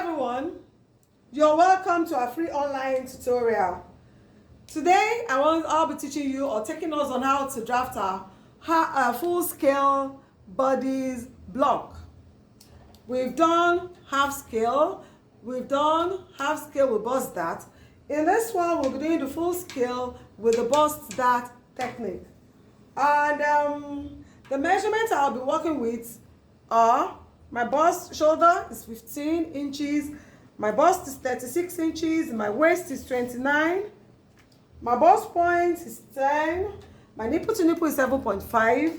everyone, you're welcome to our free online tutorial. Today I'll be teaching you or taking us on how to draft our full-scale bodies block. We've done half scale, we've done half scale with bust that. In this one we'll be doing the full scale with the bust that technique. And the measurements I'll be working with are: my bust shoulder is 15 inches, my bust is 36 inches, my waist is 29, my bust point is 10, my nipple to nipple is 7.5,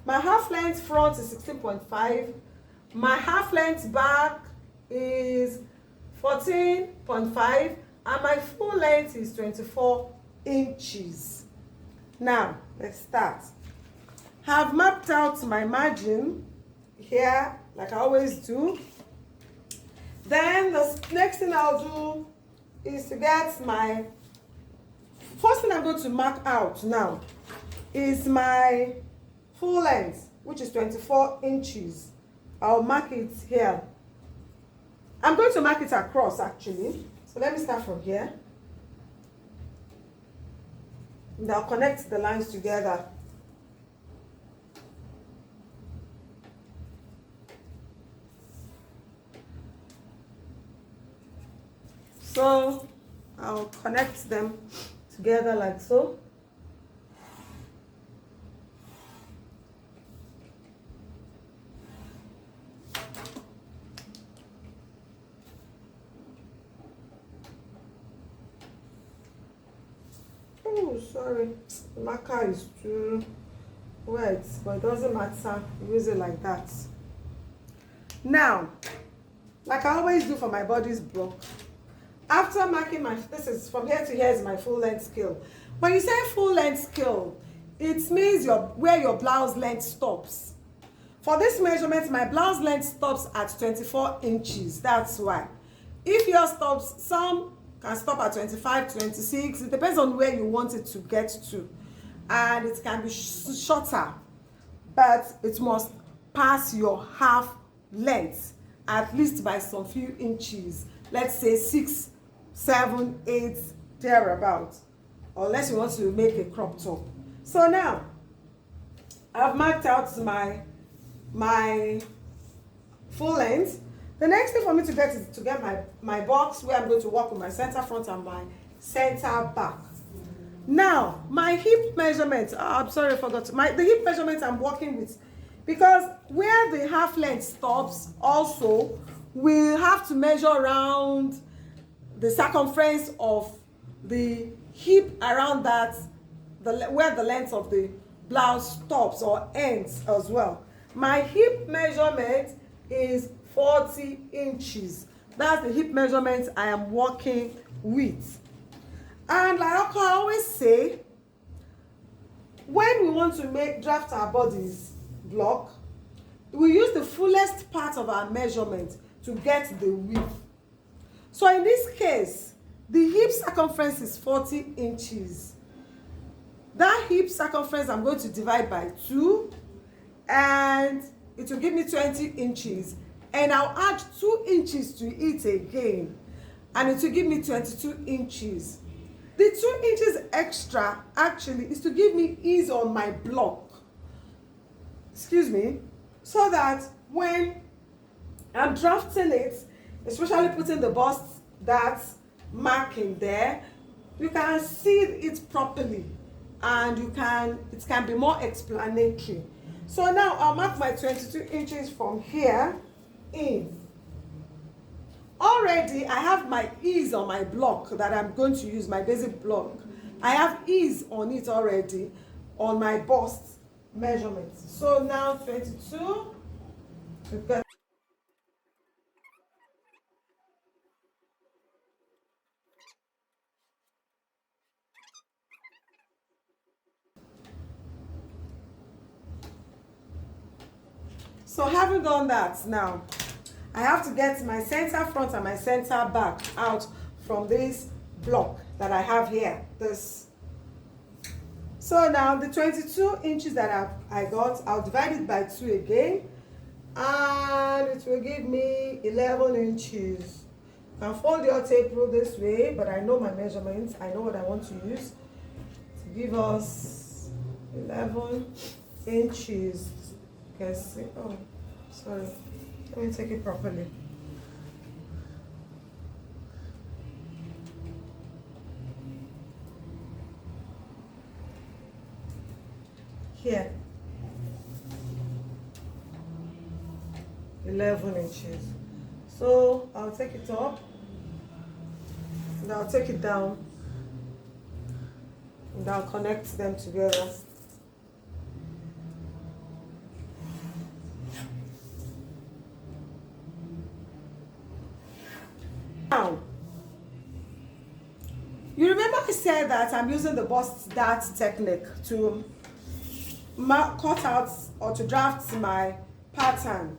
my half length front is 16.5, my half length back is 14.5, and my full length is 24 inches. Now let's start. I've mapped out my margin here like I always do. Then the next thing I'll do is to get my first thing I'm going to mark out now is my full length, which is 24 inches. I'll mark it here. I'm going to mark it across actually. So let me start from here. And I'll connect the lines together. So I'll connect them together like so. Oh, sorry, the marker is too wet, but it doesn't matter. Use it like that. Now, like I always do for my bodice block, after marking this is from here to here is my full length scale. When you say full length scale, it means where your blouse length stops. For this measurement, my blouse length stops at 24 inches. That's why. If yours stops, some can stop at 25, 26. It depends on where you want it to get to. And it can be shorter, but it must pass your half length at least by some few inches. Let's say 6, 7, 8, thereabouts, unless you want to make a crop top. So now I've marked out my full length. The next thing for me to get is to get my box where I'm going to work with my center front and my center back. Now my hip measurement, I'm sorry I forgot, the hip measurement I'm working with, because where the half length stops also, we have to measure around the circumference of the hip around that, where the length of the blouse stops or ends as well. My hip measurement is 40 inches. That's the hip measurement I am working with. And like I always say, when we want to draft our bodies block, we use the fullest part of our measurement to get the width. So in this case, the hip circumference is 40 inches. That hip circumference I'm going to divide by 2, and it will give me 20 inches. And I'll add 2 inches to it again, and it will give me 22 inches. The 2 inches extra actually is to give me ease on my block. Excuse me. So that when I'm drafting it, especially putting the bust that's marking there, you can see it properly, and it can be more explanatory. So now I'll mark my 22 inches from here in. Already I have my ease on my block that I'm going to use, my basic block. I have ease on it already on my bust measurements. So now 22, we've got so having done that, now I have to get my center front and my center back out from this block that I have here. So now the 22 inches that I got, I'll divide it by 2 again, and it will give me 11 inches. You can fold your tape rule this way, but I know my measurements. I know what I want to use to give us 11 inches. You can see, oh, sorry. Let me take it properly. Here. 11 inches. So I'll take it up and I'll take it down and I'll connect them together. Now, you remember I said that I'm using the bust dart technique to cut out or to draft my pattern.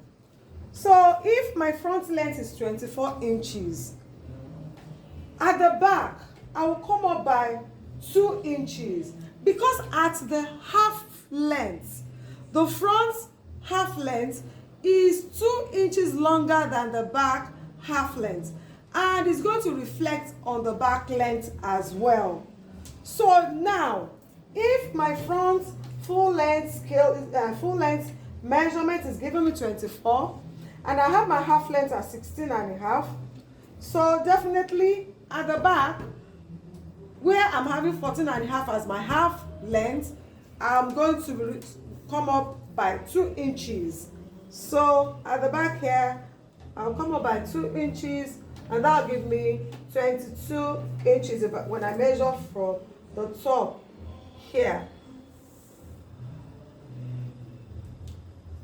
So if my front length is 24 inches, at the back, I will come up by 2 inches because at the half length, the front half length is 2 inches longer than the back half length, and it's going to reflect on the back length as well. So now, if my front full length scale, full length measurement is giving me 24, and I have my half length at 16 and a half, so definitely at the back, where I'm having 14 and a half as my half length, I'm going to come up by 2 inches. So at the back here, I'll come up by 2 inches, and that'll give me 22 inches when I measure from the top here.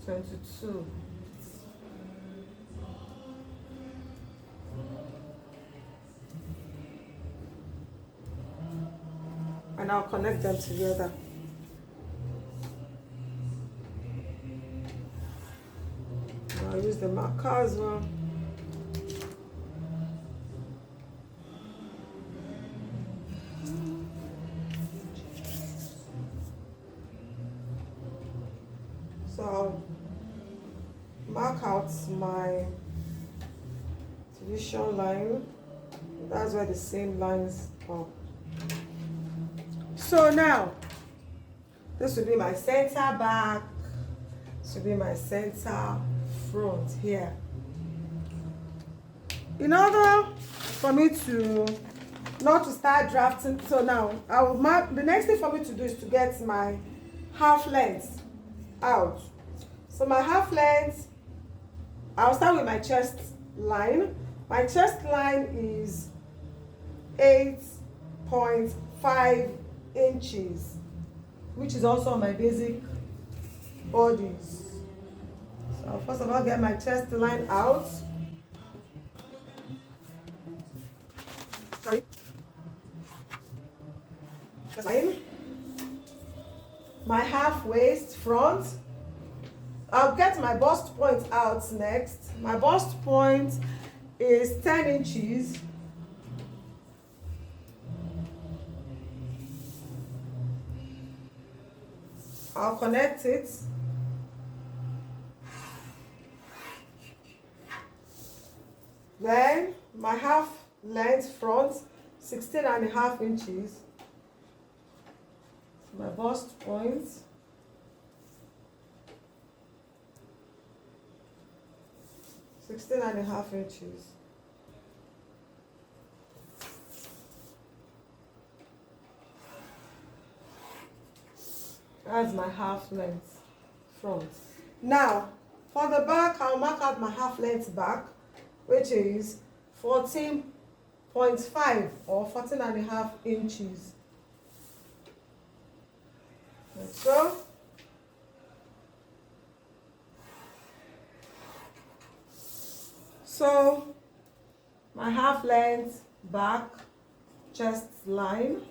22. And I'll connect them together. I'll use the marker as well. So I'll mark out my division line. That's where the same lines are. So now, this will be my center back, this will be my center front here. In order for me to not to start drafting, so now I will mark, the next thing for me to do is to get my half length out. So my half length, I'll start with my chest line. My chest line is 8.5 inches, which is also my basic bodice. So first of all, get my chest line out. Sorry. Line. My half waist front. I'll get my bust point out next. My bust point is 10 inches. I'll connect it. Then my half length front, 16 and a half inches. My bust point. (16.5 inches). That's my half length front. Now, for the back, I'll mark out my half length back, which is 14.5 or 14.5 inches. Like so. So, my half length back chest line.